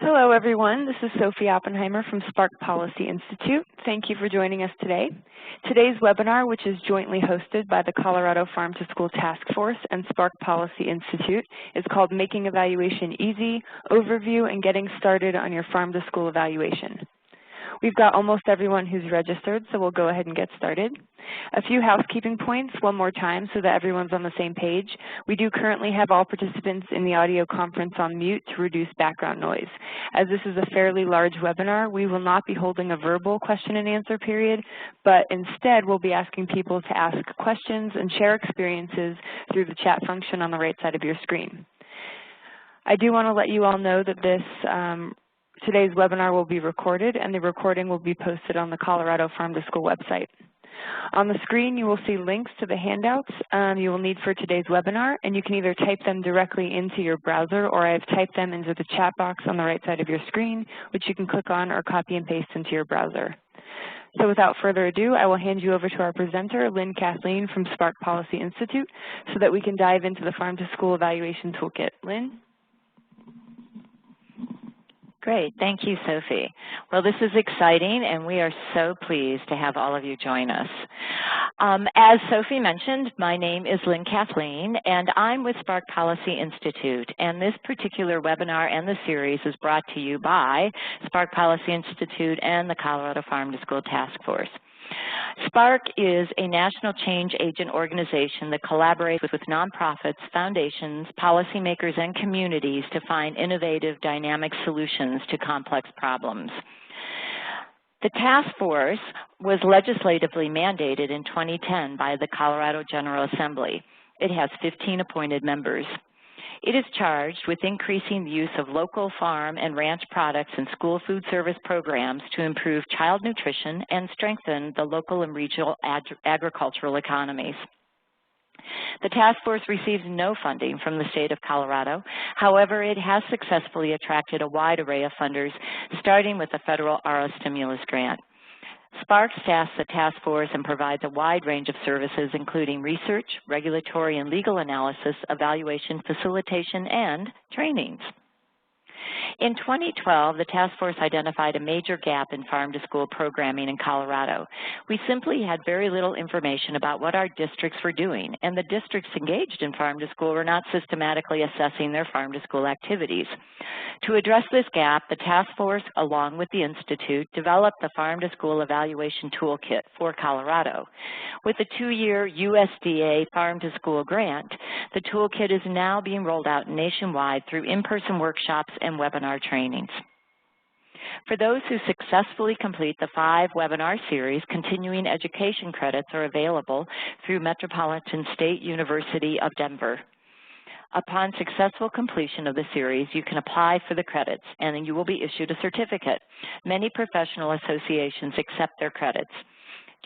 Hello, everyone. This is Sophie Oppenheimer from Spark Policy Institute. Thank you for joining us today. Today's webinar, which is jointly hosted by the Colorado Farm to School Task Force and Spark Policy Institute, is called Making Evaluation Easy, Overview, and Getting Started on Your Farm to School Evaluation. We've got almost everyone who's registered, so we'll go ahead and get started. A few housekeeping points one more time so that everyone's on the same page. We do currently have all participants in the audio conference on mute to reduce background noise. As this is a fairly large webinar, we will not be holding a verbal question and answer period, but instead we'll be asking people to ask questions and share experiences through the chat function on the right side of your screen. I do want to let you all know that today's webinar will be recorded, and the recording will be posted on the Colorado Farm to School website. On the screen, you will see links to the handouts you will need for today's webinar, and you can either type them directly into your browser, or I've typed them into the chat box on the right side of your screen, which you can click on or copy and paste into your browser. So without further ado, I will hand you over to our presenter, Lynn Kathleen from Spark Policy Institute, so that we can dive into the Farm to School Evaluation Toolkit. Lynn? Great. Thank you, Sophie. Well, this is exciting, and we are so pleased to have all of you join us. As Sophie mentioned, my name is Lynn Kathleen, and I'm with Spark Policy Institute. And this particular webinar and the series is brought to you by Spark Policy Institute and the Colorado Farm to School Task Force. Spark is a national change agent organization that collaborates with nonprofits, foundations, policymakers, and communities to find innovative, dynamic solutions to complex problems. The task force was legislatively mandated in 2010 by the Colorado General Assembly. It has 15 appointed members. It is charged with increasing the use of local farm and ranch products in school food service programs to improve child nutrition and strengthen the local and regional agricultural economies. The task force receives no funding from the state of Colorado. However, it has successfully attracted a wide array of funders, starting with the federal ARRA stimulus grant. Spark staffs the task force and provides a wide range of services, including research, regulatory and legal analysis, evaluation, facilitation, and trainings. In 2012, the task force identified a major gap in farm-to-school programming in Colorado. We simply had very little information about what our districts were doing, and the districts engaged in farm-to-school were not systematically assessing their farm-to-school activities. To address this gap, the task force, along with the Institute, developed the Farm-to-School Evaluation Toolkit for Colorado. With the 2-year USDA Farm-to-School grant, the toolkit is now being rolled out nationwide through in-person workshops and webinar trainings. For those who successfully complete the 5 webinar series, continuing education credits are available through Metropolitan State University of Denver. Upon successful completion of the series, you can apply for the credits, and then you will be issued a certificate. Many professional associations accept their credits.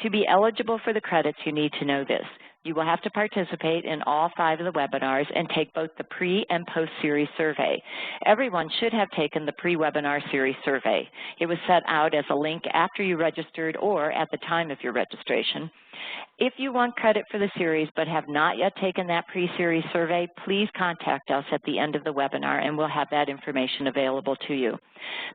To be eligible for the credits, you need to know this. You will have to participate in all 5 of the webinars and take both the pre- and post-series survey. Everyone should have taken the pre-webinar series survey. It was set out as a link after you registered or at the time of your registration. If you want credit for the series but have not yet taken that pre-series survey, please contact us at the end of the webinar and we'll have that information available to you.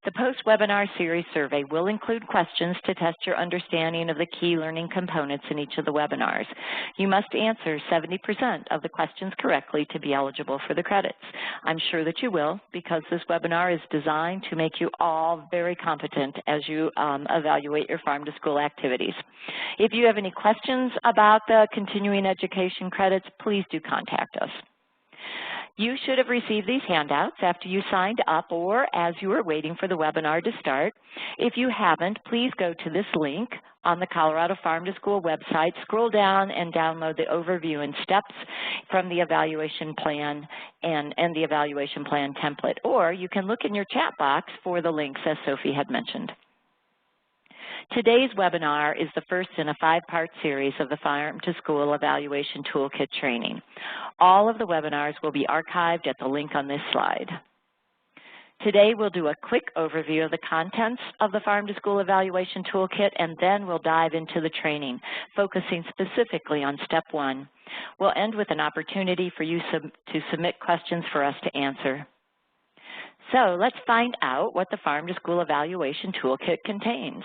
The post-webinar series survey will include questions to test your understanding of the key learning components in each of the webinars. You must answer 70% of the questions correctly to be eligible for the credits. I'm sure that you will, because this webinar is designed to make you all very competent as you evaluate your farm-to-school activities. If you have any questions about the continuing education credits, please do contact us. You should have received these handouts after you signed up or as you were waiting for the webinar to start. If you haven't, please go to this link on the Colorado Farm to School website, scroll down and download the overview and steps from the evaluation plan and the evaluation plan template. Or you can look in your chat box for the links as Sophie had mentioned. Today's webinar is the first in a 5-part series of the Farm to School Evaluation Toolkit training. All of the webinars will be archived at the link on this slide. Today we'll do a quick overview of the contents of the Farm to School Evaluation Toolkit, and then we'll dive into the training, focusing specifically on Step 1. We'll end with an opportunity for you to submit questions for us to answer. So let's find out what the Farm to School Evaluation Toolkit contains.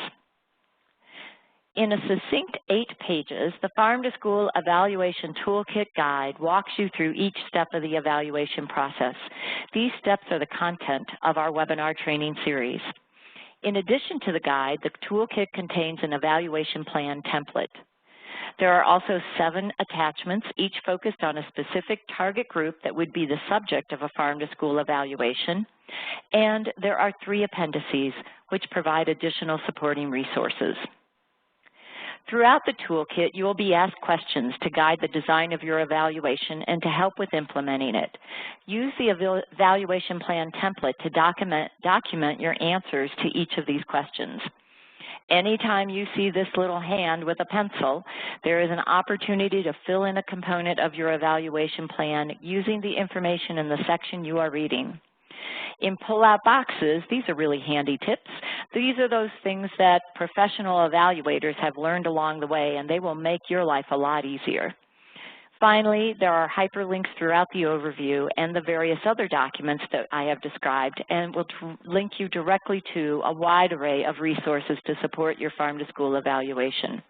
In a succinct 8 pages, the Farm to School Evaluation Toolkit Guide walks you through each step of the evaluation process. These steps are the content of our webinar training series. In addition to the guide, the toolkit contains an evaluation plan template. There are also 7 attachments, each focused on a specific target group that would be the subject of a Farm to School evaluation. And there are 3 appendices, which provide additional supporting resources. Throughout the toolkit, you will be asked questions to guide the design of your evaluation and to help with implementing it. Use the evaluation plan template to document your answers to each of these questions. Anytime you see this little hand with a pencil, there is an opportunity to fill in a component of your evaluation plan using the information in the section you are reading. In pull-out boxes, these are really handy tips. These are those things that professional evaluators have learned along the way, and they will make your life a lot easier. Finally, there are hyperlinks throughout the overview and the various other documents that I have described, and will link you directly to a wide array of resources to support your Farm to School evaluation.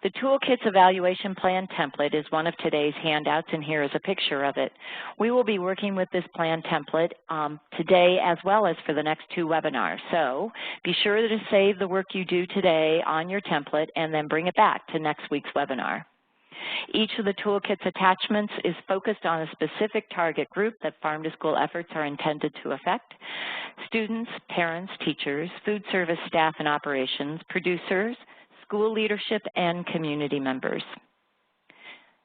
The Toolkit's evaluation plan template is one of today's handouts, and here is a picture of it. We will be working with this plan template today as well as for the next 2 webinars. So be sure to save the work you do today on your template and then bring it back to next week's webinar. Each of the toolkit's attachments is focused on a specific target group that Farm to School efforts are intended to affect: students, parents, teachers, food service staff and operations, producers, school leadership, and community members.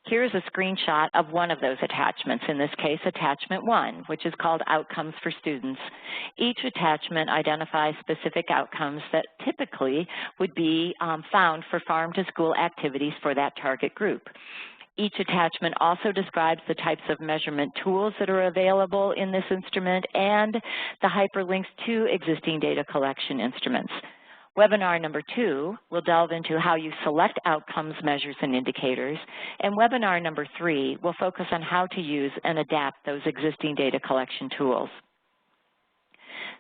Here's a screenshot of one of those attachments, in this case, attachment 1, which is called Outcomes for Students. Each attachment identifies specific outcomes that typically would be found for Farm to School activities for that target group. Each attachment also describes the types of measurement tools that are available in this instrument and the hyperlinks to existing data collection instruments. Webinar number 2 will delve into how you select outcomes, measures, and indicators, and webinar number 3 will focus on how to use and adapt those existing data collection tools.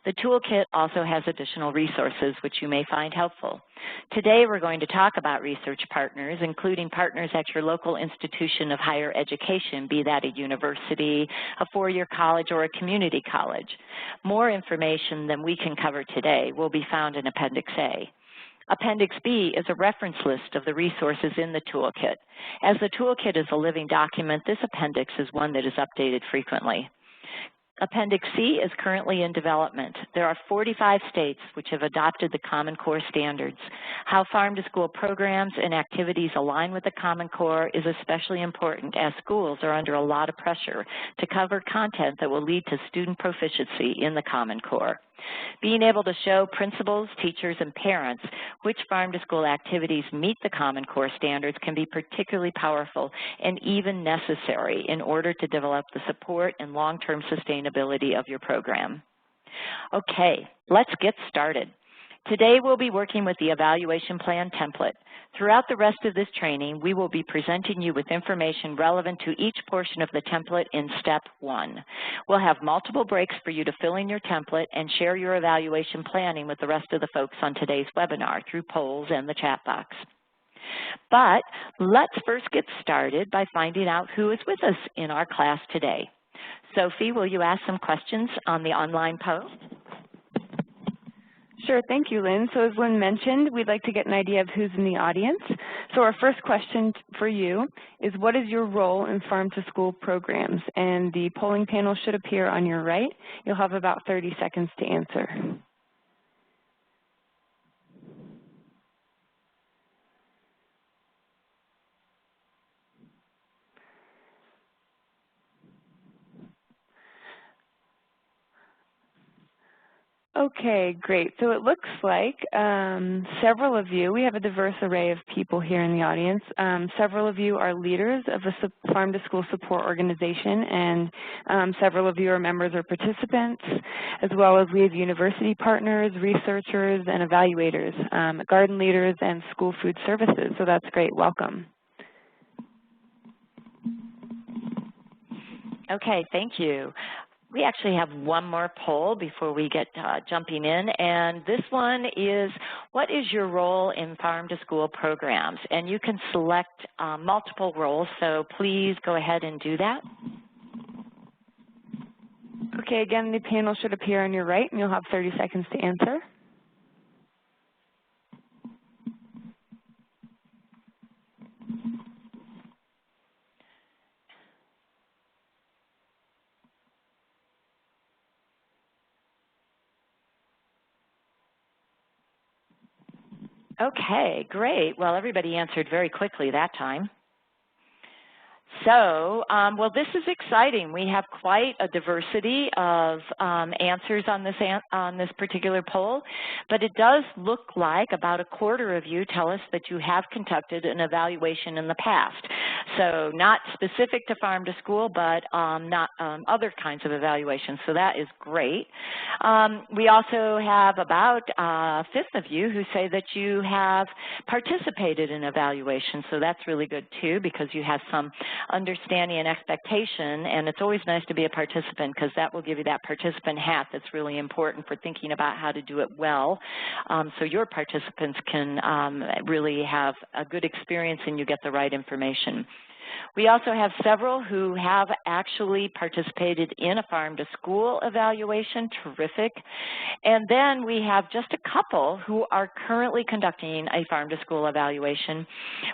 The toolkit also has additional resources which you may find helpful. Today we're going to talk about research partners, including partners at your local institution of higher education, be that a university, a 4-year college, or a community college. More information than we can cover today will be found in Appendix A. Appendix B is a reference list of the resources in the toolkit. As the toolkit is a living document, this appendix is one that is updated frequently. Appendix C is currently in development. There are 45 states which have adopted the Common Core standards. How Farm to School programs and activities align with the Common Core is especially important, as schools are under a lot of pressure to cover content that will lead to student proficiency in the Common Core. Being able to show principals, teachers, and parents which Farm to School activities meet the Common Core standards can be particularly powerful and even necessary in order to develop the support and long-term sustainability of your program. Okay, let's get started. Today we'll be working with the evaluation plan template. Throughout the rest of this training, we will be presenting you with information relevant to each portion of the template in step 1. We'll have multiple breaks for you to fill in your template and share your evaluation planning with the rest of the folks on today's webinar through polls and the chat box. But let's first get started by finding out who is with us in our class today. Sophie, will you ask some questions on the online post? Sure, thank you, Lynn. So as Lynn mentioned, we'd like to get an idea of who's in the audience. So our first question for you is, what is your role in Farm to School programs? And the polling panel should appear on your right. You'll have about 30 seconds to answer. Okay, great. So it looks like several of you, we have a diverse array of people here in the audience. Several of you are leaders of a Farm to School support organization, and several of you are members or participants, as well as we have university partners, researchers, and evaluators, garden leaders, and school food services. So that's great. Welcome. Okay, thank you. we actually have one more poll before we get jumping in, and this one is, what is your role in farm-to-school programs? And you can select multiple roles, so please go ahead and do that. Okay, again, the panel should appear on your right, and you'll have 30 seconds to answer. Okay, great. Well, everybody answered very quickly that time. So, well, this is exciting. We have quite a diversity of answers on this particular poll, but it does look like about a quarter of you tell us that you have conducted an evaluation in the past. So not specific to farm to school, but not other kinds of evaluations. So that is great. We also have about a fifth of you who say that you have participated in evaluation. So that's really good too, because you have some understanding and expectation, and it's always nice to be a participant because that will give you that participant hat that's really important for thinking about how to do it well, so your participants can really have a good experience and you get the right information. We also have several who have actually participated in a farm-to-school evaluation. Terrific. And then we have just a couple who are currently conducting a farm-to-school evaluation.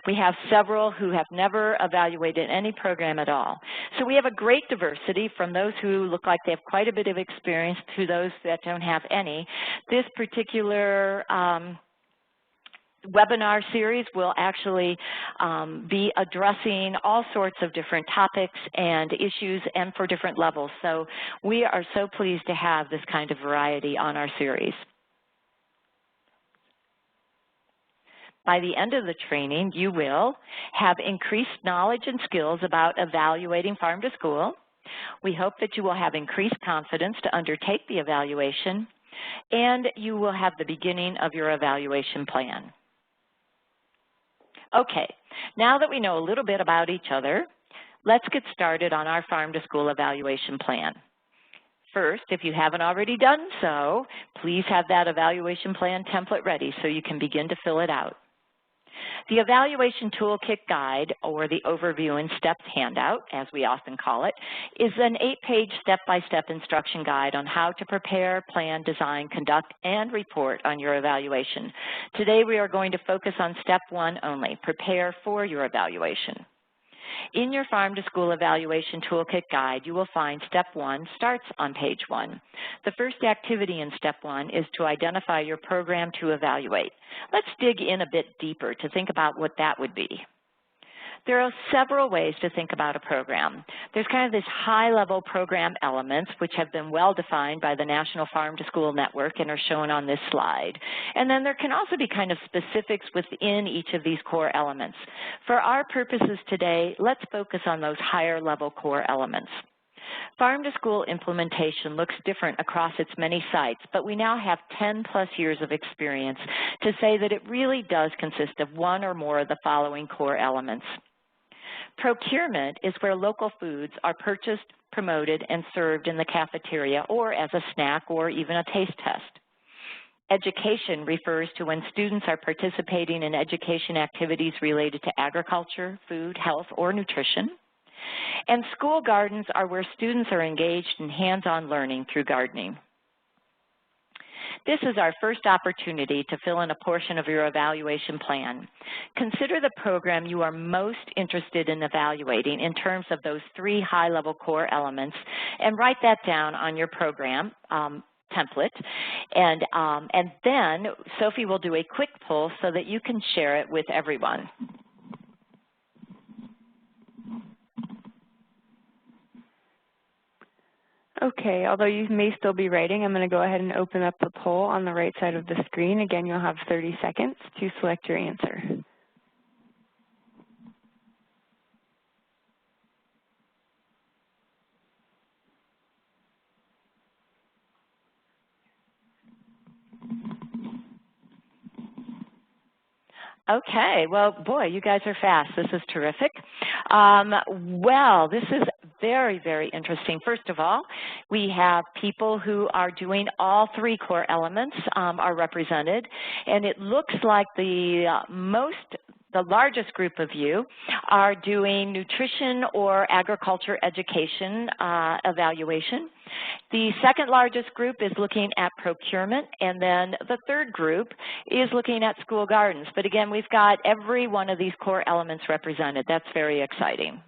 We have several who have never evaluated any program at all. So we have a great diversity from those who look like they have quite a bit of experience to those that don't have any. This particular webinar series will actually be addressing all sorts of different topics and issues and for different levels. So we are so pleased to have this kind of variety on our series. By the end of the training, you will have increased knowledge and skills about evaluating farm to school. We hope that you will have increased confidence to undertake the evaluation, and you will have the beginning of your evaluation plan. Okay, now that we know a little bit about each other, let's get started on our farm to school evaluation plan. First, if you haven't already done so, please have that evaluation plan template ready so you can begin to fill it out. The Evaluation Toolkit Guide, or the Overview in Steps handout, as we often call it, is an 8-page step-by-step instruction guide on how to prepare, plan, design, conduct, and report on your evaluation. Today we are going to focus on step 1 only, prepare for your evaluation. In your Farm to School Evaluation Toolkit Guide, you will find Step 1 starts on page 1. The first activity in Step 1 is to identify your program to evaluate. Let's dig in a bit deeper to think about what that would be. There are several ways to think about a program. There's kind of this high-level program elements, which have been well-defined by the National Farm to School Network and are shown on this slide. And then there can also be kind of specifics within each of these core elements. For our purposes today, let's focus on those higher-level core elements. Farm to school implementation looks different across its many sites, but we now have 10+ years of experience to say that it really does consist of one or more of the following core elements. Procurement is where local foods are purchased, promoted, and served in the cafeteria or as a snack or even a taste test. Education refers to when students are participating in education activities related to agriculture, food, health, or nutrition. And school gardens are where students are engaged in hands-on learning through gardening. This is our first opportunity to fill in a portion of your evaluation plan. Consider the program you are most interested in evaluating in terms of those 3 high-level core elements and write that down on your program template. And then Sophie will do a quick poll so that you can share it with everyone. Okay, although you may still be writing, I'm going to go ahead and open up the poll on the right side of the screen. Again, you'll have 30 seconds to select your answer. Okay, well, boy, you guys are fast. This is terrific. Well, this is very, very interesting. First of all, we have people who are doing all 3 core elements are represented, and it looks like the largest group of you are doing nutrition or agriculture education evaluation. The second largest group is looking at procurement, and then the third group is looking at school gardens. But again, we've got every one of these core elements represented. That's very exciting.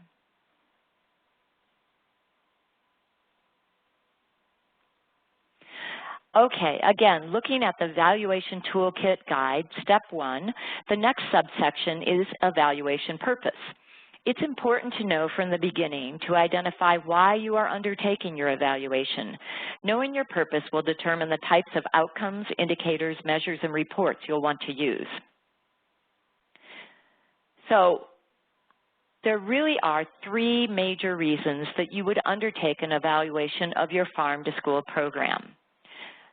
Okay, again, looking at the Evaluation Toolkit Guide, Step 1, the next subsection is Evaluation Purpose. It's important to know from the beginning to identify why you are undertaking your evaluation. Knowing your purpose will determine the types of outcomes, indicators, measures, and reports you'll want to use. So, there really are 3 major reasons that you would undertake an evaluation of your farm to school program.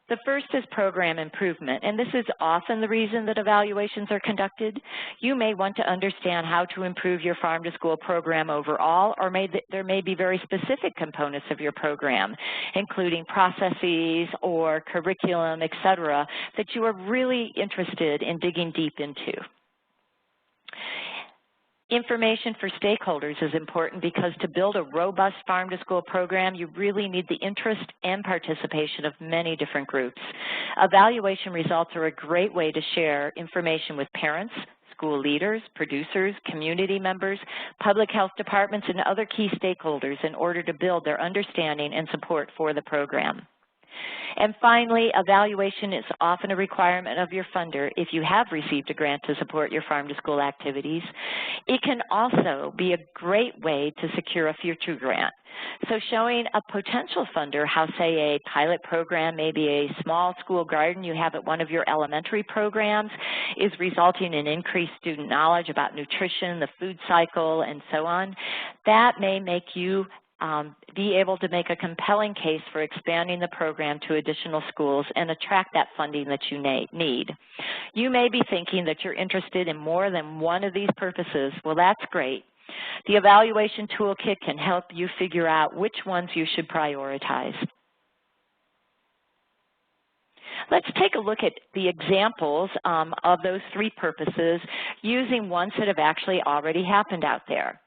The first is program improvement, and this is often the reason that evaluations are conducted. You may want to understand how to improve your farm to school program overall, or there may be very specific components of your program, including processes or curriculum, et cetera, that you are really interested in digging deep into. Information for stakeholders is important because to build a robust farm-to-school program, you really need the interest and participation of many different groups. Evaluation results are a great way to share information with parents, school leaders, producers, community members, public health departments, and other key stakeholders in order to build their understanding and support for the program. And finally, evaluation is often a requirement of your funder if you have received a grant to support your farm-to-school activities. It can also be a great way to secure a future grant. So showing a potential funder how, say, a pilot program, maybe a small school garden you have at one of your elementary programs, is resulting in increased student knowledge about nutrition, the food cycle, and so on, that may make you be able to make a compelling case for expanding the program to additional schools and attract that funding that you need. You may be thinking that you're interested in more than one of these purposes. Well, that's great. The Evaluation Toolkit can help you figure out which ones you should prioritize. Let's take a look at the examples of those 3 purposes using ones that have actually already happened out there.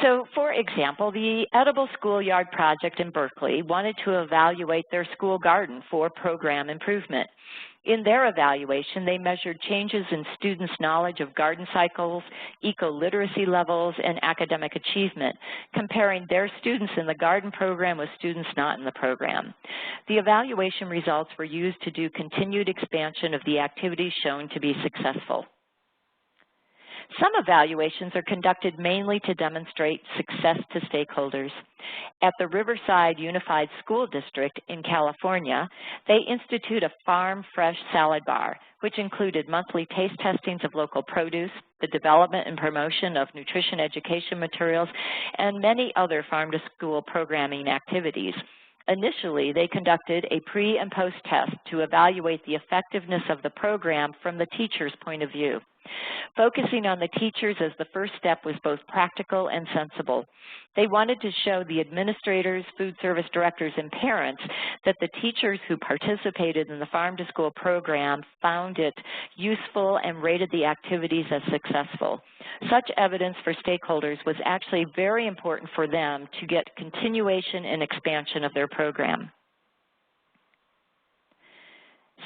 So, for example, the Edible Schoolyard Project in Berkeley wanted to evaluate their school garden for program improvement. In their evaluation, they measured changes in students' knowledge of garden cycles, eco-literacy levels, and academic achievement, comparing their students in the garden program with students not in the program. The evaluation results were used to do continued expansion of the activities shown to be successful. Some evaluations are conducted mainly to demonstrate success to stakeholders. At the Riverside Unified School District in California, they institute a farm fresh salad bar, which included monthly taste testings of local produce, the development and promotion of nutrition education materials, and many other farm-to-school programming activities. Initially, they conducted a pre- and post-test to evaluate the effectiveness of the program from the teacher's point of view. Focusing on the teachers as the first step was both practical and sensible. They wanted to show the administrators, food service directors, and parents that the teachers who participated in the farm-to-school program found it useful and rated the activities as successful. Such evidence for stakeholders was actually very important for them to get continuation and expansion of their program.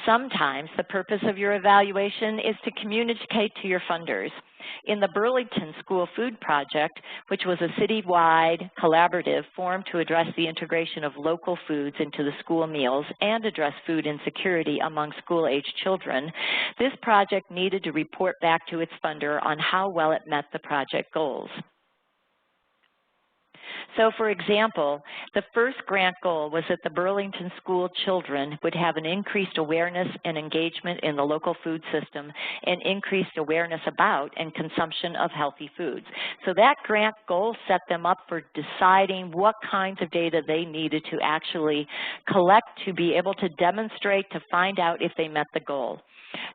Sometimes the purpose of your evaluation is to communicate to your funders. In the Burlington School Food Project, which was a citywide collaborative formed to address the integration of local foods into the school meals and address food insecurity among school-aged children, this project needed to report back to its funder on how well it met the project goals. So, for example, the first grant goal was that the Burlington school children would have an increased awareness and engagement in the local food system and increased awareness about and consumption of healthy foods. So that grant goal set them up for deciding what kinds of data they needed to actually collect to be able to demonstrate to find out if they met the goal.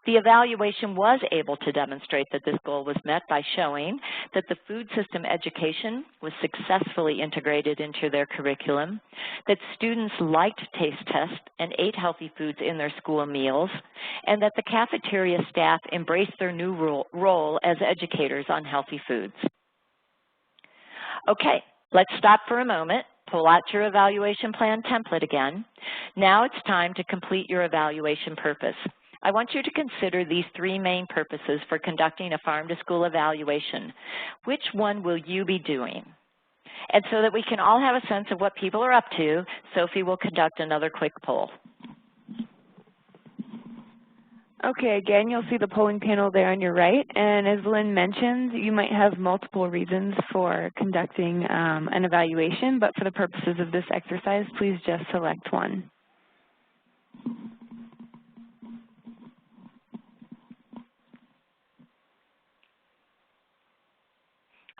The evaluation was able to demonstrate that this goal was met by showing that the food system education was successfully integrated into their curriculum, that students liked taste tests and ate healthy foods in their school meals, and that the cafeteria staff embraced their new role as educators on healthy foods. Okay, let's stop for a moment. Pull out your evaluation plan template again. Now it's time to complete your evaluation purpose. I want you to consider these three main purposes for conducting a farm-to-school evaluation. Which one will you be doing? And so that we can all have a sense of what people are up to, Sophie will conduct another quick poll. Okay, again, you'll see the polling panel there on your right. And as Lynn mentioned, you might have multiple reasons for conducting an evaluation, but for the purposes of this exercise, please just select one.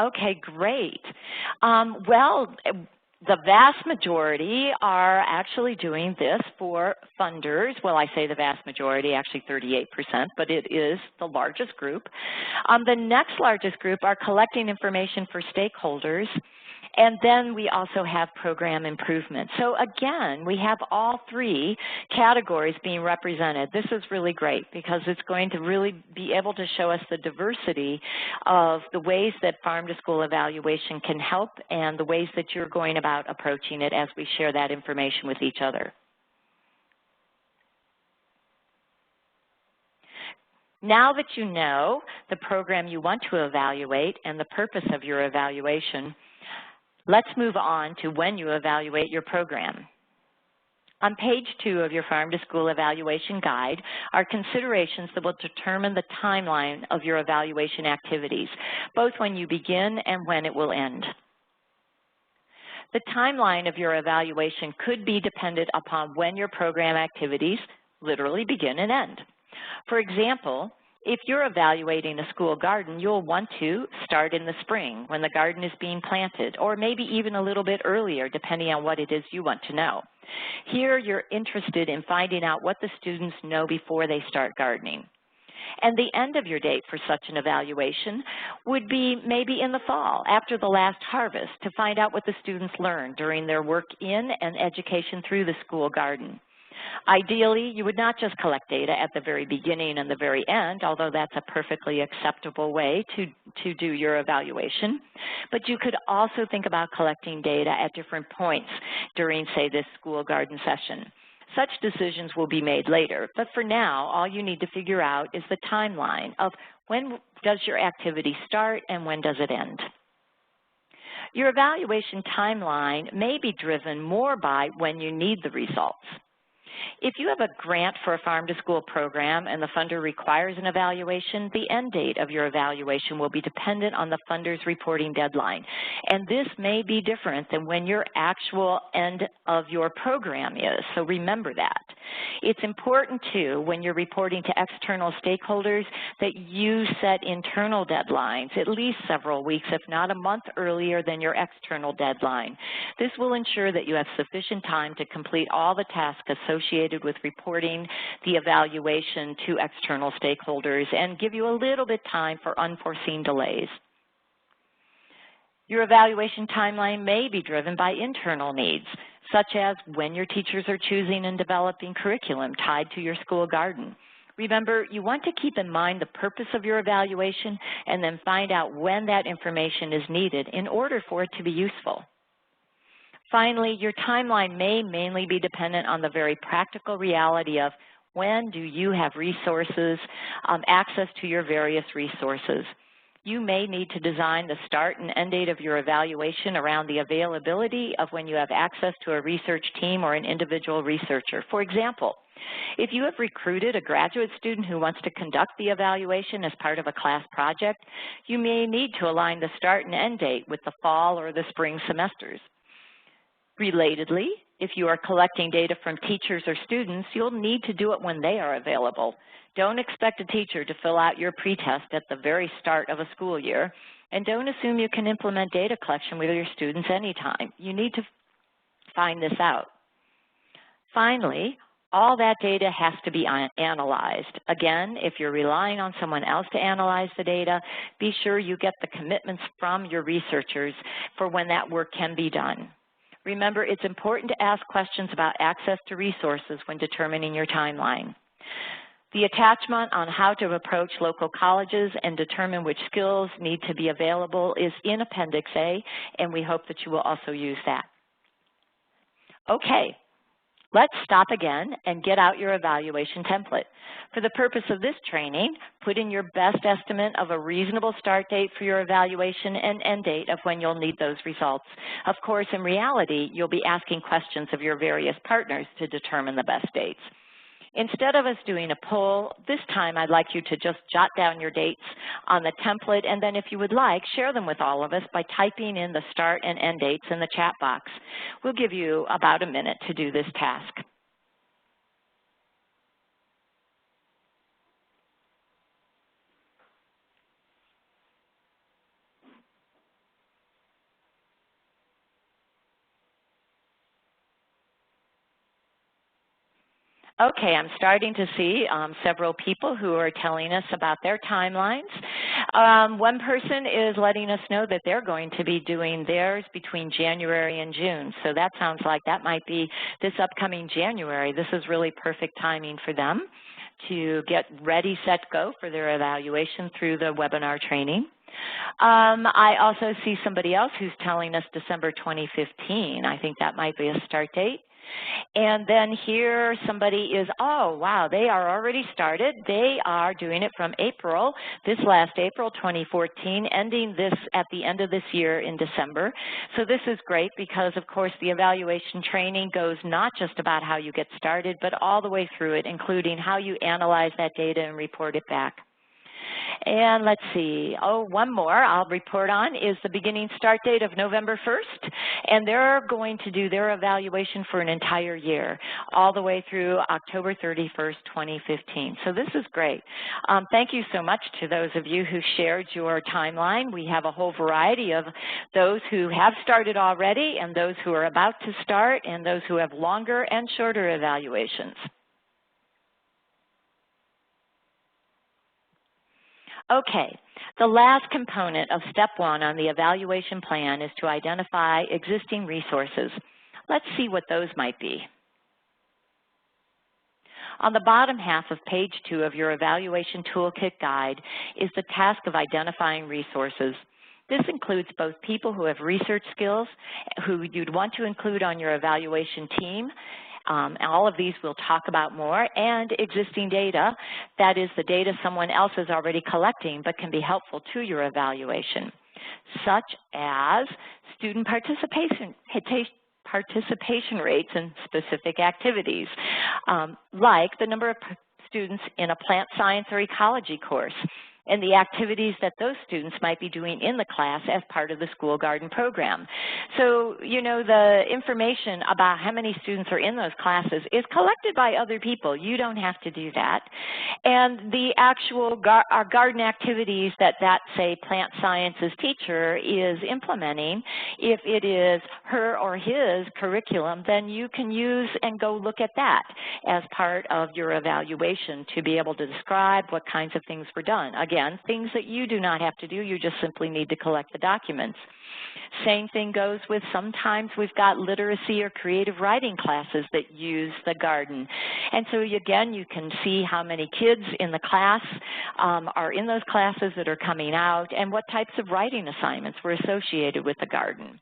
Okay, great. Well, the vast majority are actually doing this for funders. Well, I say the vast majority, actually 38%, but it is the largest group. The next largest group are collecting information for stakeholders. And then we also have program improvement. So again, we have all three categories being represented. This is really great because it's going to really be able to show us the diversity of the ways that farm-to-school evaluation can help and the ways that you're going about approaching it as we share that information with each other. Now that you know the program you want to evaluate and the purpose of your evaluation, let's move on to when you evaluate your program. On page 2 of your Farm-to-School Evaluation Guide are considerations that will determine the timeline of your evaluation activities, both when you begin and when it will end. The timeline of your evaluation could be dependent upon when your program activities literally begin and end. For example, if you're evaluating a school garden, you'll want to start in the spring when the garden is being planted, or maybe even a little bit earlier, depending on what it is you want to know. Here, you're interested in finding out what the students know before they start gardening. And the end of your date for such an evaluation would be maybe in the fall, after the last harvest, to find out what the students learned during their work in and education through the school garden. Ideally, you would not just collect data at the very beginning and the very end, although that's a perfectly acceptable way to do your evaluation, but you could also think about collecting data at different points during, say, this school garden session. Such decisions will be made later, but for now, all you need to figure out is the timeline of when does your activity start and when does it end. Your evaluation timeline may be driven more by when you need the results. If you have a grant for a farm-to-school program and the funder requires an evaluation, the end date of your evaluation will be dependent on the funder's reporting deadline. And this may be different than when your actual end of your program is, so remember that. It's important, too, when you're reporting to external stakeholders that you set internal deadlines, at least several weeks, if not a month earlier than your external deadline. This will ensure that you have sufficient time to complete all the tasks associated with reporting the evaluation to external stakeholders and give you a little bit time for unforeseen delays. Your evaluation timeline may be driven by internal needs, such as when your teachers are choosing and developing curriculum tied to your school garden. Remember, you want to keep in mind the purpose of your evaluation and then find out when that information is needed in order for it to be useful. Finally, your timeline may mainly be dependent on the very practical reality of when do you have resources, access to your various resources. You may need to design the start and end date of your evaluation around the availability of when you have access to a research team or an individual researcher. For example, if you have recruited a graduate student who wants to conduct the evaluation as part of a class project, you may need to align the start and end date with the fall or the spring semesters. Relatedly, if you are collecting data from teachers or students, you'll need to do it when they are available. Don't expect a teacher to fill out your pretest at the very start of a school year, and don't assume you can implement data collection with your students anytime. You need to find this out. Finally, All that data has to be analyzed. Again, if you're relying on someone else to analyze the data, be sure you get the commitments from your researchers for when that work can be done. Remember, it's important to ask questions about access to resources when determining your timeline. The attachment on how to approach local colleges and determine which skills need to be available is in Appendix A, and we hope that you will also use that. Okay. Let's stop again and get out your evaluation template. For the purpose of this training, put in your best estimate of a reasonable start date for your evaluation and end date of when you'll need those results. Of course, in reality, you'll be asking questions of your various partners to determine the best dates. Instead of us doing a poll, this time I'd like you to just jot down your dates on the template, and then if you would like, share them with all of us by typing in the start and end dates in the chat box. We'll give you about a minute to do this task. Okay, I'm starting to see several people who are telling us about their timelines. One person is letting us know that they're going to be doing theirs between January and June. So that sounds like that might be this upcoming January. This is really perfect timing for them to get ready, set, go for their evaluation through the webinar training. I also see somebody else who's telling us December 2015. I think that might be a start date. And then here somebody is, oh, wow, they are already started. They are doing it from April, this last April 2014, ending this at the end of this year in December. So this is great because, of course, the evaluation training goes not just about how you get started, but all the way through it, including how you analyze that data and report it back. And let's see, one more I'll report on is the beginning start date of November 1st, and they're going to do their evaluation for an entire year, all the way through October 31st, 2015. So this is great. Thank you so much to those of you who shared your timeline. We have a whole variety of those who have started already and those who are about to start and those who have longer and shorter evaluations. Okay, the last component of step 1 on the evaluation plan is to identify existing resources. Let's see what those might be. On the bottom half of page 2 of your evaluation toolkit guide is the task of identifying resources. This includes both people who have research skills, who you'd want to include on your evaluation team. All of these we'll talk about more, and existing data, that is the data someone else is already collecting but can be helpful to your evaluation, such as student participation rates in specific activities, like the number of students in a plant science or ecology course, and the activities that those students might be doing in the class as part of the school garden program. So, you know, the information about how many students are in those classes is collected by other people. You don't have to do that. And the actual garden activities that say, plant sciences teacher is implementing, if it is her or his curriculum, then you can use and go look at that as part of your evaluation to be able to describe what kinds of things were done. Again, things that you do not have to do, you just simply need to collect the documents. Same thing goes with sometimes we've got literacy or creative writing classes that use the garden. And so again, you can see how many kids in the class are in those classes that are coming out and what types of writing assignments were associated with the garden.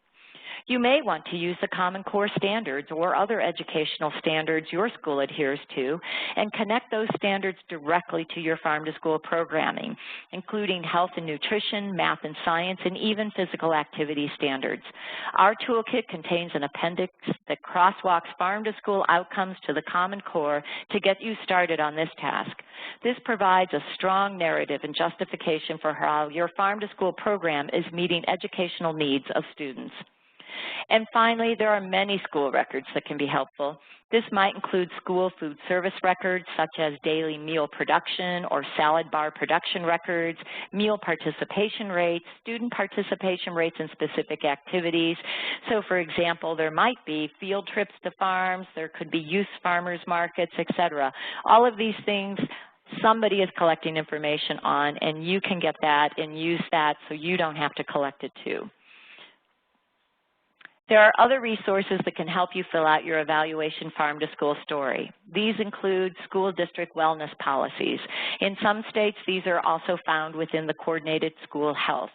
You may want to use the Common Core standards or other educational standards your school adheres to and connect those standards directly to your farm-to-school programming, including health and nutrition, math and science, and even physical activity standards. Our toolkit contains an appendix that crosswalks farm-to-school outcomes to the Common Core to get you started on this task. This provides a strong narrative and justification for how your farm-to-school program is meeting educational needs of students. And finally, there are many school records that can be helpful. This might include school food service records such as daily meal production or salad bar production records, meal participation rates, student participation rates in specific activities. So for example, there might be field trips to farms, there could be youth farmers markets, etc. All of these things somebody is collecting information on, and you can get that and use that so you don't have to collect it too. There are other resources that can help you fill out your evaluation farm-to-school story. These include school district wellness policies. In some states, these are also found within the coordinated school health.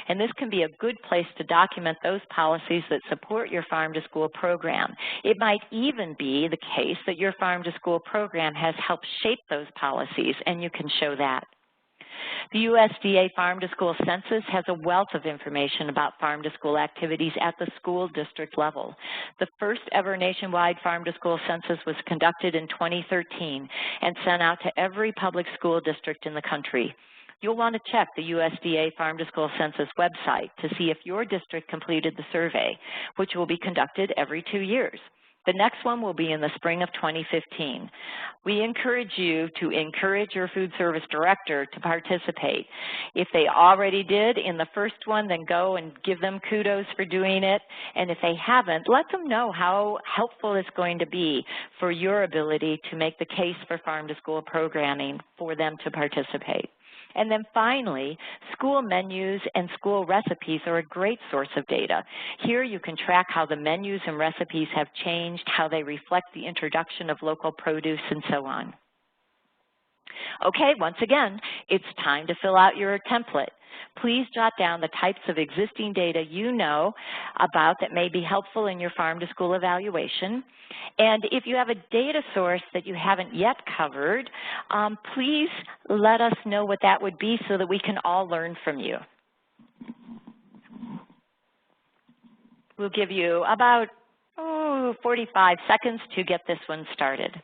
And this can be a good place to document those policies that support your farm-to-school program. It might even be the case that your farm-to-school program has helped shape those policies, and you can show that. The USDA Farm-to-School Census has a wealth of information about farm-to-school activities at the school district level. The first ever nationwide farm-to-school census was conducted in 2013 and sent out to every public school district in the country. You'll want to check the USDA Farm-to-School Census website to see if your district completed the survey, which will be conducted every 2 years. The next one will be in the spring of 2015. We encourage you to encourage your food service director to participate. If they already did in the first one, then go and give them kudos for doing it. And if they haven't, let them know how helpful it's going to be for your ability to make the case for farm-to-school programming for them to participate. And then finally, school menus and school recipes are a great source of data. Here you can track how the menus and recipes have changed, how they reflect the introduction of local produce, and so on. Okay, once again, it's time to fill out your template. Please jot down the types of existing data you know about that may be helpful in your farm-to-school evaluation. And if you have a data source that you haven't yet covered, please let us know what that would be so that we can all learn from you. We'll give you about 45 seconds to get this one started.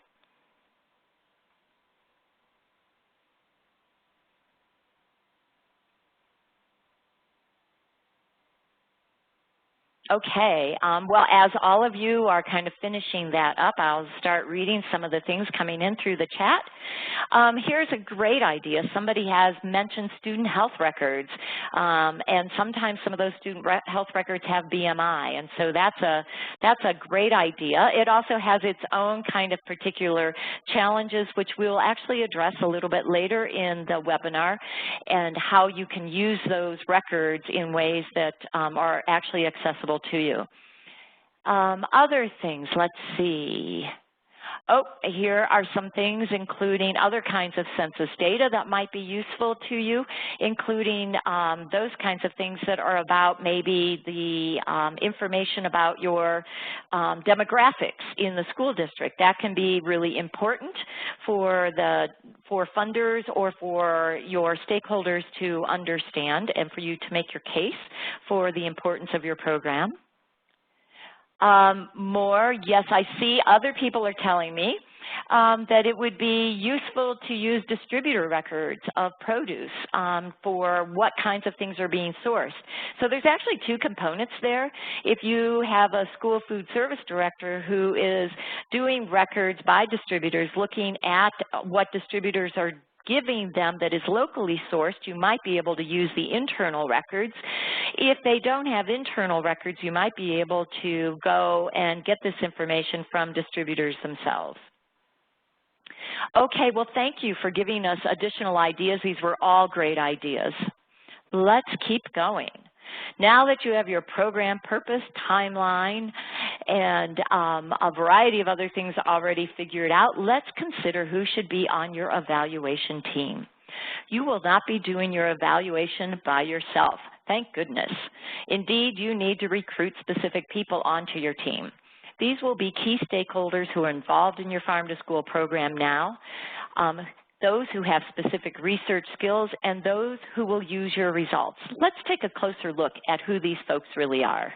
Okay, well, as all of you are kind of finishing that up, I'll start reading some of the things coming in through the chat. Here's a great idea. Somebody has mentioned student health records, and sometimes some of those student health records have BMI, and so that's a great idea. It also has its own kind of particular challenges, which we'll actually address a little bit later in the webinar, and how you can use those records in ways that are actually accessible to you. Other things, let's see. Oh, here are some things including other kinds of census data that might be useful to you, including those kinds of things that are about maybe the information about your demographics in the school district. That can be really important for funders or for your stakeholders to understand and for you to make your case for the importance of your program. Yes, I see other people are telling me that it would be useful to use distributor records of produce for what kinds of things are being sourced. So there's actually two components there. If you have a school food service director who is doing records by distributors, looking at what distributors are giving them that is locally sourced, you might be able to use the internal records. If they don't have internal records, you might be able to go and get this information from distributors themselves. Okay, well, thank you for giving us additional ideas. These were all great ideas. Let's keep going. Now that you have your program purpose, timeline, and a variety of other things already figured out, let's consider who should be on your evaluation team. You will not be doing your evaluation by yourself. Thank goodness. Indeed, you need to recruit specific people onto your team. These will be key stakeholders who are involved in your farm-to-school program now, those who have specific research skills, and those who will use your results. Let's take a closer look at who these folks really are.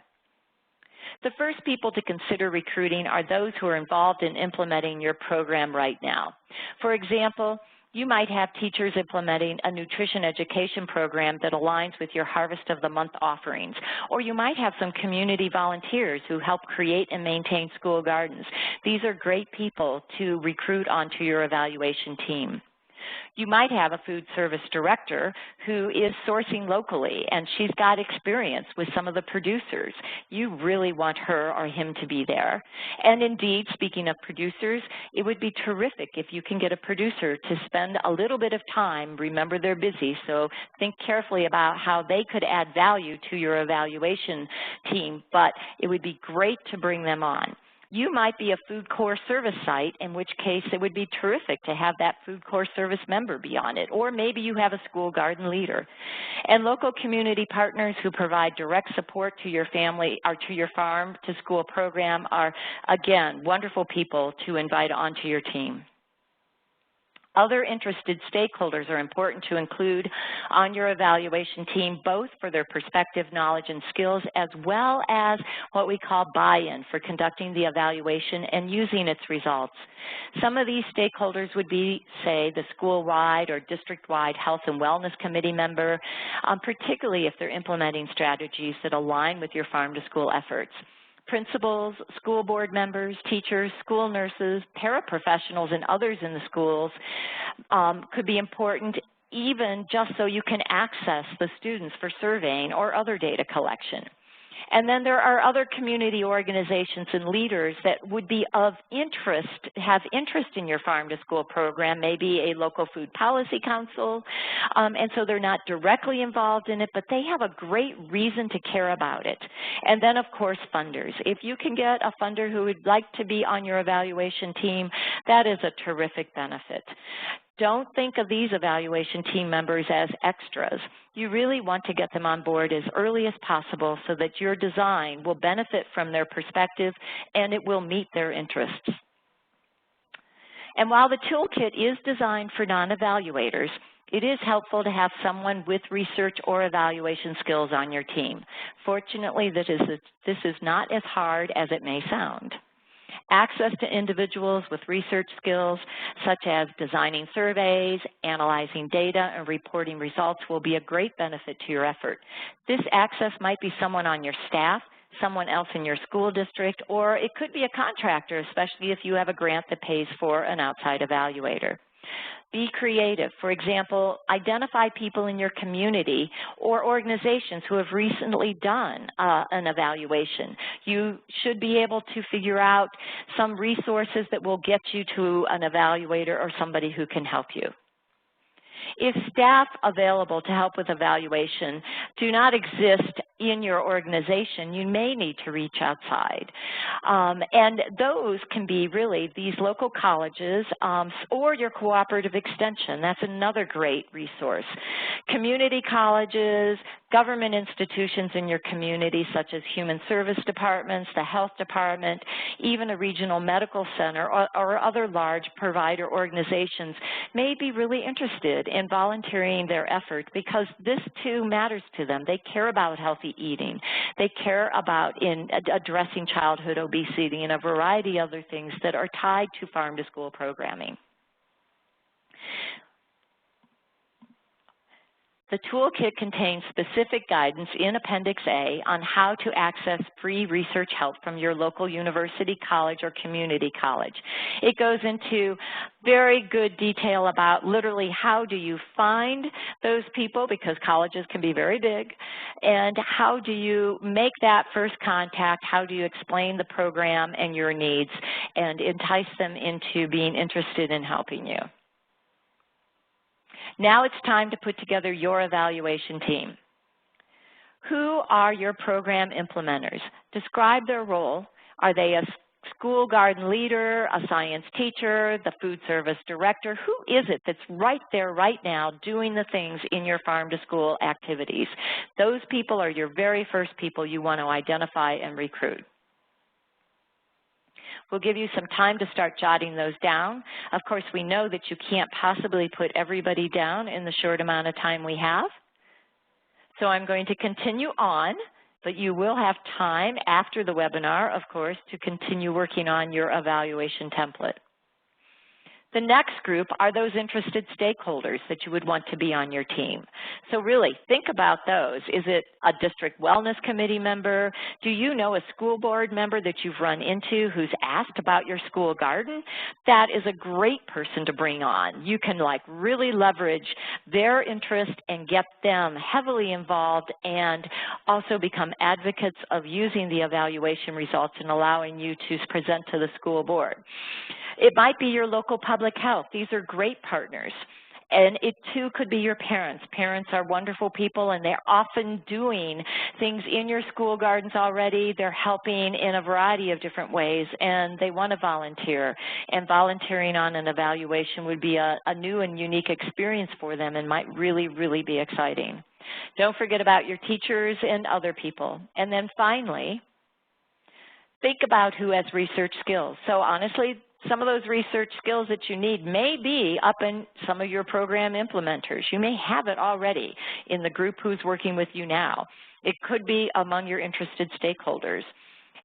The first people to consider recruiting are those who are involved in implementing your program right now. For example, You might have teachers implementing a nutrition education program that aligns with your Harvest of the Month offerings, or you might have some community volunteers who help create and maintain school gardens. These are great people to recruit onto your evaluation team. You might have a food service director who is sourcing locally, and she's got experience with some of the producers. You really want her or him to be there. And indeed, speaking of producers, it would be terrific if you can get a producer to spend a little bit of time. Remember, they're busy, so think carefully about how they could add value to your evaluation team, but it would be great to bring them on. You might be a food corps service site, in which case it would be terrific to have that food corps service member be on it, or maybe you have a school garden leader. And local community partners who provide direct support to your family or to your farm to school program are, again, wonderful people to invite onto your team. Other interested stakeholders are important to include on your evaluation team, both for their perspective, knowledge, and skills, as well as what we call buy-in for conducting the evaluation and using its results. Some of these stakeholders would be, say, the school-wide or district-wide health and wellness committee member, particularly if they're implementing strategies that align with your farm-to-school efforts. Principals, school board members, teachers, school nurses, paraprofessionals, and others in the schools could be important, even just so you can access the students for surveying or other data collection. And then there are other community organizations and leaders that would be of interest, have interest in your farm-to-school program, maybe a local food policy council, and so they're not directly involved in it, but they have a great reason to care about it. And then, of course, funders. If you can get a funder who would like to be on your evaluation team, that is a terrific benefit. Don't think of these evaluation team members as extras. You really want to get them on board as early as possible so that your design will benefit from their perspective and it will meet their interests. And while the toolkit is designed for non-evaluators, it is helpful to have someone with research or evaluation skills on your team. Fortunately, this is not as hard as it may sound. Access to individuals with research skills, such as designing surveys, analyzing data, and reporting results will be a great benefit to your effort. This access might be someone on your staff, someone else in your school district, or it could be a contractor, especially if you have a grant that pays for an outside evaluator. Be creative. For example, identify people in your community or organizations who have recently done an evaluation. You should be able to figure out some resources that will get you to an evaluator or somebody who can help you. If staff available to help with evaluation do not exist in your organization, you may need to reach outside. And those can be really these local colleges or your cooperative extension. That's another great resource. Community colleges, government institutions in your community, such as human service departments, the health department, even a regional medical center or other large provider organizations may be really interested in volunteering their effort because this too matters to them. They care about healthy eating. They care about addressing childhood obesity and a variety of other things that are tied to farm-to-school programming. The toolkit contains specific guidance in Appendix A on how to access free research help from your local university, college, or community college. It goes into very good detail about literally how do you find those people, because colleges can be very big, and how do you make that first contact, how do you explain the program and your needs, and entice them into being interested in helping you. Now it's time to put together your evaluation team. Who are your program implementers? Describe their role. Are they a school garden leader, a science teacher, the food service director? Who is it that's right there right now doing the things in your farm-to-school activities? Those people are your very first people you want to identify and recruit. We'll give you some time to start jotting those down. Of course, we know that you can't possibly put everybody down in the short amount of time we have. So I'm going to continue on, but you will have time after the webinar, of course, to continue working on your evaluation template. The next group are those interested stakeholders that you would want to be on your team. So really, think about those. Is it a district wellness committee member? Do you know a school board member that you've run into who's asked about your school garden? That is a great person to bring on. You can really leverage their interest and get them heavily involved and also become advocates of using the evaluation results and allowing you to present to the school board. It might be your local public health. These are great partners. And it too could be your parents. Parents are wonderful people and they're often doing things in your school gardens already. They're helping in a variety of different ways and they want to volunteer. And volunteering on an evaluation would be a new and unique experience for them and might really, really be exciting. Don't forget about your teachers and other people. And then finally, think about who has research skills. So honestly, some of those research skills that you need may be up in some of your program implementers. You may have it already in the group who's working with you now. It could be among your interested stakeholders.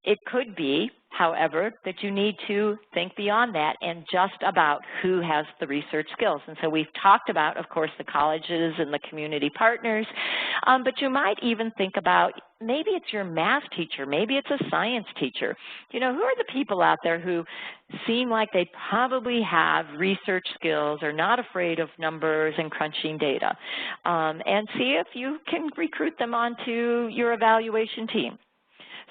It could be, however, that you need to think beyond that and just about who has the research skills. And so we've talked about, of course, the colleges and the community partners, but you might even think about maybe it's your math teacher, maybe it's a science teacher. You know, who are the people out there who seem like they probably have research skills, are not afraid of numbers and crunching data, and see if you can recruit them onto your evaluation team.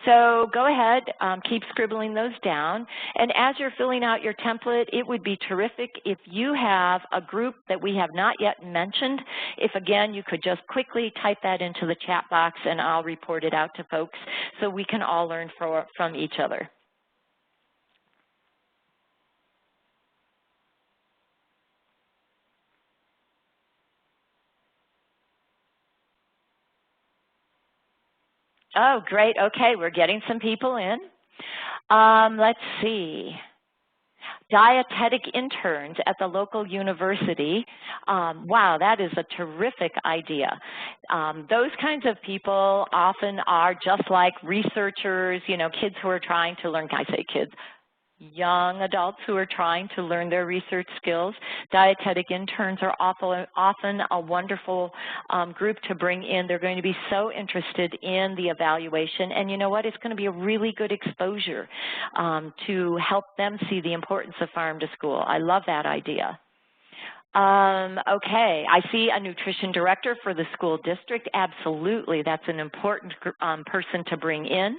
So go ahead, keep scribbling those down. And as you're filling out your template, it would be terrific if you have a group that we have not yet mentioned. If, again, you could just quickly type that into the chat box and I'll report it out to folks so we can all learn from each other. Oh, great. Okay, we're getting some people in. Let's see. Dietetic interns at the local university. Wow, that is a terrific idea. Those kinds of people often are just like researchers, you know, kids who are trying to learn, I say kids, young adults who are trying to learn their research skills. Dietetic interns are often a wonderful group to bring in. They're going to be so interested in the evaluation, and you know what? It's going to be a really good exposure to help them see the importance of farm to school. I love that idea. Okay, I see a nutrition director for the school district. Absolutely, that's an important person to bring in.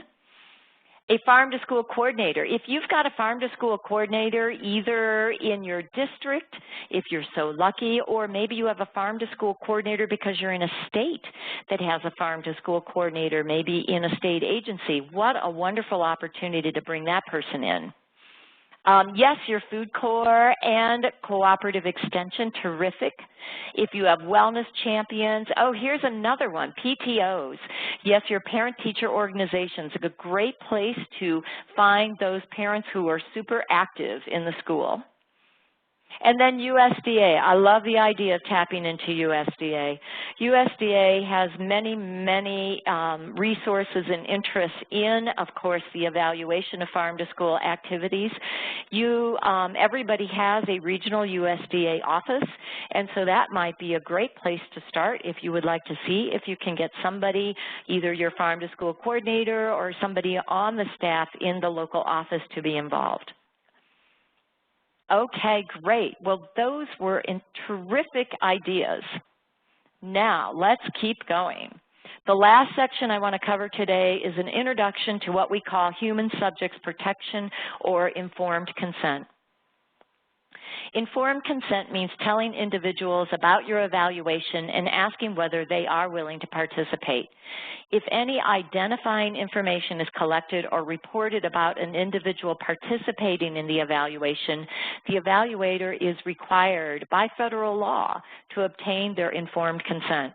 A farm-to-school coordinator. If you've got a farm-to-school coordinator either in your district, if you're so lucky, or maybe you have a farm-to-school coordinator because you're in a state that has a farm-to-school coordinator, maybe in a state agency, what a wonderful opportunity to bring that person in. Yes, your food corps and cooperative extension, terrific. If you have wellness champions, oh, here's another one, PTOs. Yes, your parent-teacher organizations, a great place to find those parents who are super active in the school. And then USDA. I love the idea of tapping into USDA. USDA has many, many resources and interests in, of course, the evaluation of farm-to-school activities. Everybody has a regional USDA office, and so that might be a great place to start if you would like to see if you can get somebody, either your farm-to-school coordinator or somebody on the staff in the local office to be involved. Okay, great. Well, those were terrific ideas. Now, let's keep going. The last section I want to cover today is an introduction to what we call human subjects protection or informed consent. Informed consent means telling individuals about your evaluation and asking whether they are willing to participate. If any identifying information is collected or reported about an individual participating in the evaluation, the evaluator is required by federal law to obtain their informed consent.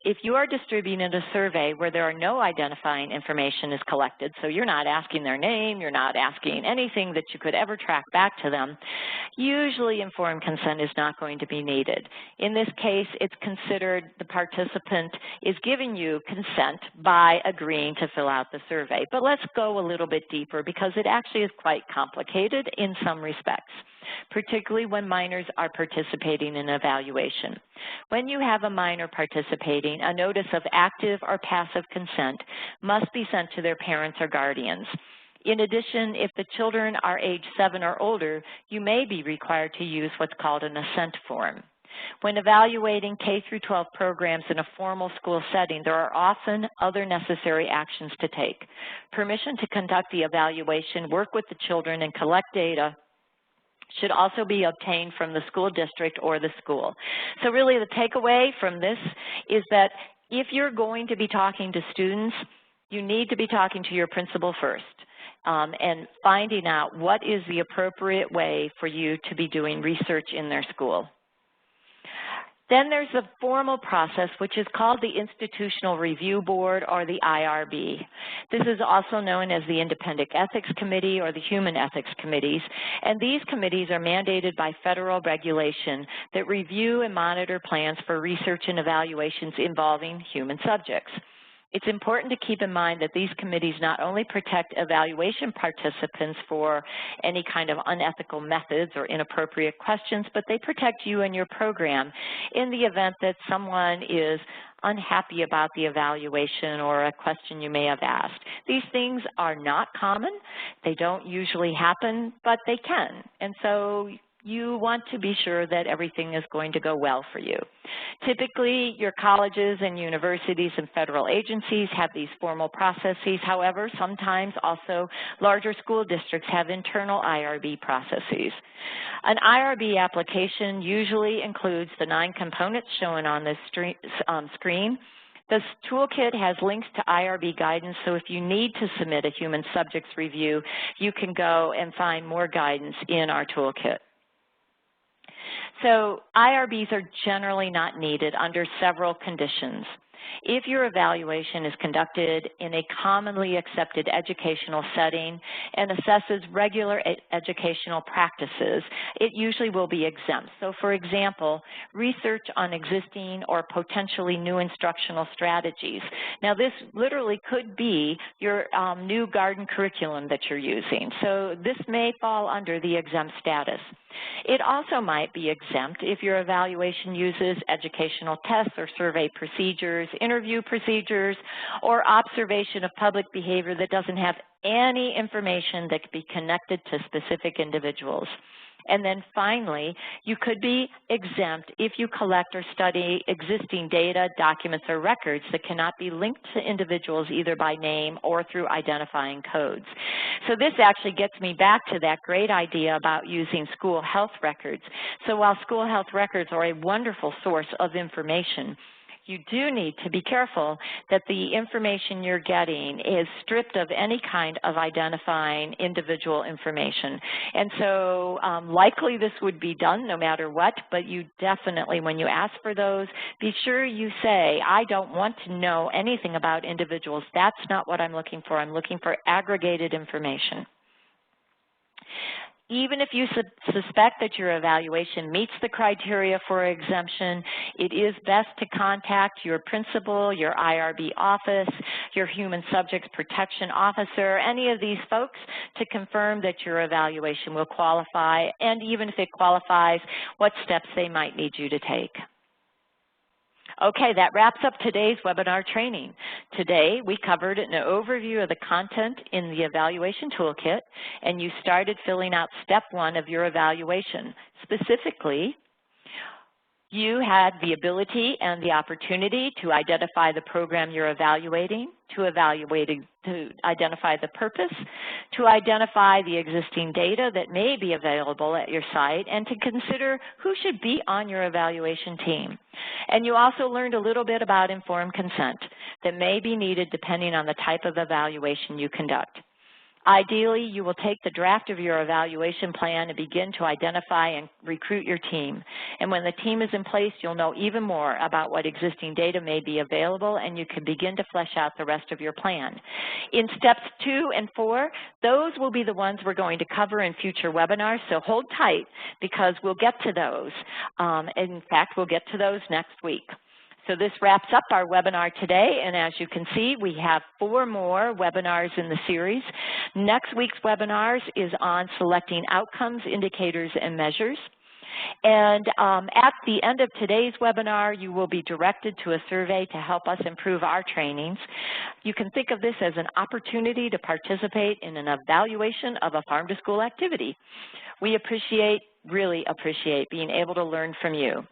If you are distributing a survey where there are no identifying information is collected, so you're not asking their name, you're not asking anything that you could ever track back to them, usually informed consent is not going to be needed. In this case, it's considered the participant is giving you consent by agreeing to fill out the survey. But let's go a little bit deeper because it actually is quite complicated in some respects. particularly when minors are participating in evaluation. When you have a minor participating, a notice of active or passive consent must be sent to their parents or guardians. In addition, if the children are age 7 or older, you may be required to use what's called an assent form. When evaluating K-12 programs in a formal school setting, there are often other necessary actions to take. Permission to conduct the evaluation, work with the children, and collect data should also be obtained from the school district or the school. So really the takeaway from this is that if you're going to be talking to students, you need to be talking to your principal first. And finding out what is the appropriate way for you to be doing research in their school. Then there's the formal process, which is called the Institutional Review Board, or the IRB. This is also known as the Independent Ethics Committee or the Human Ethics Committees, and these committees are mandated by federal regulation that review and monitor plans for research and evaluations involving human subjects. It's important to keep in mind that these committees not only protect evaluation participants for any kind of unethical methods or inappropriate questions, but they protect you and your program in the event that someone is unhappy about the evaluation or a question you may have asked. These things are not common. They don't usually happen, but they can. And so you want to be sure that everything is going to go well for you. Typically, your colleges and universities and federal agencies have these formal processes. However, sometimes also larger school districts have internal IRB processes. An IRB application usually includes the 9 components shown on this screen. This toolkit has links to IRB guidance, so if you need to submit a human subjects review, you can go and find more guidance in our toolkit. So IRBs are generally not needed under several conditions. If your evaluation is conducted in a commonly accepted educational setting and assesses regular educational practices, it usually will be exempt. So for example, research on existing or potentially new instructional strategies. Now this literally could be your new garden curriculum that you're using. So this may fall under the exempt status. It also might be exempt if your evaluation uses educational tests or survey procedures, interview procedures, or observation of public behavior that doesn't have any information that could be connected to specific individuals. And then finally, you could be exempt if you collect or study existing data, documents, or records that cannot be linked to individuals either by name or through identifying codes. So this actually gets me back to that great idea about using school health records. So while school health records are a wonderful source of information, you do need to be careful that the information you're getting is stripped of any kind of identifying individual information. And so likely this would be done no matter what, but you definitely, when you ask for those, be sure you say, I don't want to know anything about individuals. That's not what I'm looking for. I'm looking for aggregated information. Even if you suspect that your evaluation meets the criteria for exemption, it is best to contact your principal, your IRB office, your Human Subjects Protection Officer, any of these folks to confirm that your evaluation will qualify, and even if it qualifies, what steps they might need you to take. Okay, that wraps up today's webinar training. Today, we covered an overview of the content in the evaluation toolkit, and you started filling out step 1 of your evaluation. Specifically, you had the ability and the opportunity to identify the program you're evaluating, to identify the purpose, to identify the existing data that may be available at your site, and to consider who should be on your evaluation team. And you also learned a little bit about informed consent that may be needed depending on the type of evaluation you conduct. Ideally, you will take the draft of your evaluation plan and begin to identify and recruit your team. And when the team is in place, you'll know even more about what existing data may be available, and you can begin to flesh out the rest of your plan. In steps 2 and 4, those will be the ones we're going to cover in future webinars, so hold tight because we'll get to those. In fact, we'll get to those next week. So this wraps up our webinar today, and as you can see, we have 4 more webinars in the series. Next week's webinars is on selecting outcomes, indicators, and measures. And at the end of today's webinar, you will be directed to a survey to help us improve our trainings. You can think of this as an opportunity to participate in an evaluation of a farm-to-school activity. We really appreciate being able to learn from you.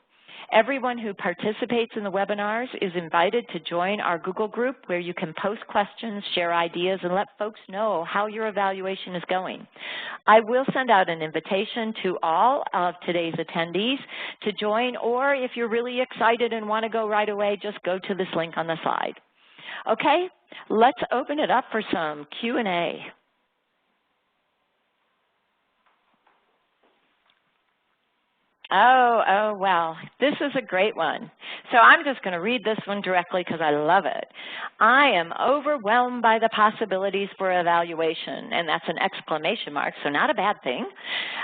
Everyone who participates in the webinars is invited to join our Google group where you can post questions, share ideas, and let folks know how your evaluation is going. I will send out an invitation to all of today's attendees to join, or if you're really excited and want to go right away, just go to this link on the slide. Okay, let's open it up for some Q&A. Oh, wow. This is a great one. So I'm just going to read this one directly because I love it. I am overwhelmed by the possibilities for evaluation, and that's an exclamation mark, so not a bad thing.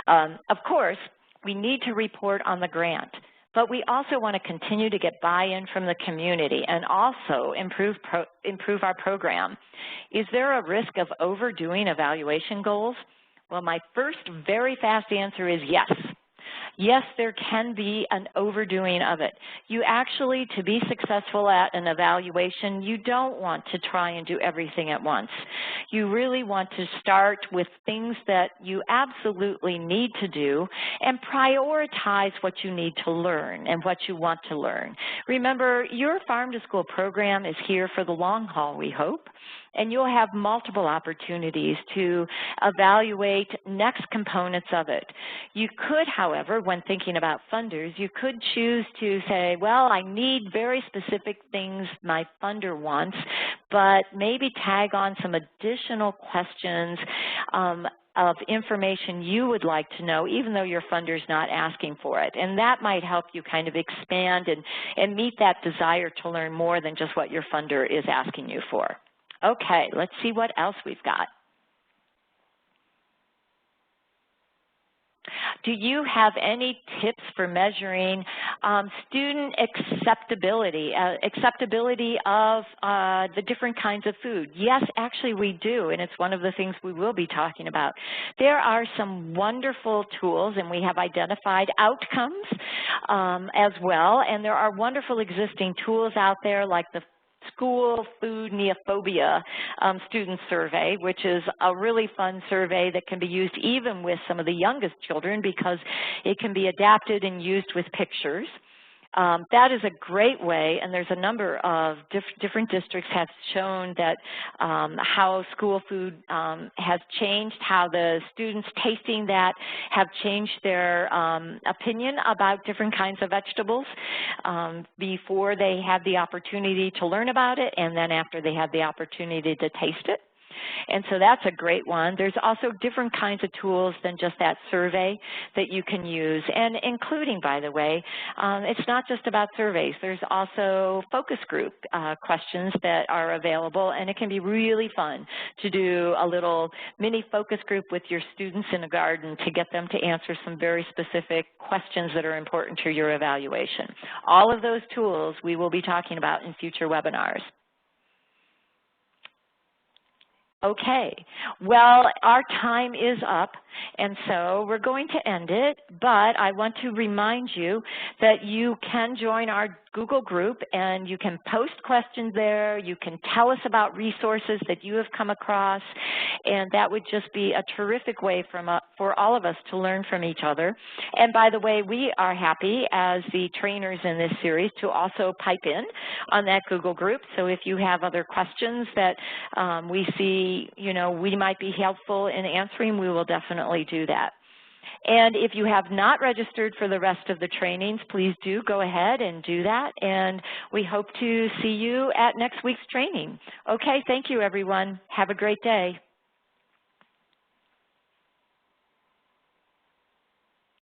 Of course, we need to report on the grant, but we also want to continue to get buy-in from the community and also improve our program. Is there a risk of overdoing evaluation goals? Well, my first very fast answer is yes. Yes, there can be an overdoing of it. You actually, to be successful at an evaluation, you don't want to try and do everything at once. You really want to start with things that you absolutely need to do and prioritize what you need to learn and what you want to learn. Remember, your farm-to-school program is here for the long haul, we hope, and you'll have multiple opportunities to evaluate next components of it. You could, however, when thinking about funders, you could choose to say, well, I need very specific things my funder wants, but maybe tag on some additional questions of information you would like to know, even though your funder's not asking for it. And that might help you kind of expand and meet that desire to learn more than just what your funder is asking you for. Okay, let's see what else we've got. Do you have any tips for measuring student acceptability of the different kinds of food? Yes, actually we do, and it's one of the things we will be talking about. There are some wonderful tools, and we have identified outcomes as well, and there are wonderful existing tools out there like the School Food Neophobia Student Survey, which is a really fun survey that can be used even with some of the youngest children because it can be adapted and used with pictures. That is a great way, and there's a number of different districts have shown that how school food has changed, how the students tasting that have changed their opinion about different kinds of vegetables before they had the opportunity to learn about it, and then after they had the opportunity to taste it. And so that's a great one. There's also different kinds of tools than just that survey that you can use, and including, by the way, it's not just about surveys. There's also focus group questions that are available, and it can be really fun to do a little mini focus group with your students in a garden to get them to answer some very specific questions that are important to your evaluation. All of those tools we will be talking about in future webinars. Okay, well, our time is up, and so we're going to end it, but I want to remind you that you can join our Google group, and you can post questions there. You can tell us about resources that you have come across, and that would just be a terrific way for all of us to learn from each other. And by the way, we are happy as the trainers in this series to also pipe in on that Google group. So if you have other questions that we see, we might be helpful in answering, we will definitely do that. And if you have not registered for the rest of the trainings, please do go ahead and do that. And we hope to see you at next week's training. Okay, thank you, everyone. Have a great day.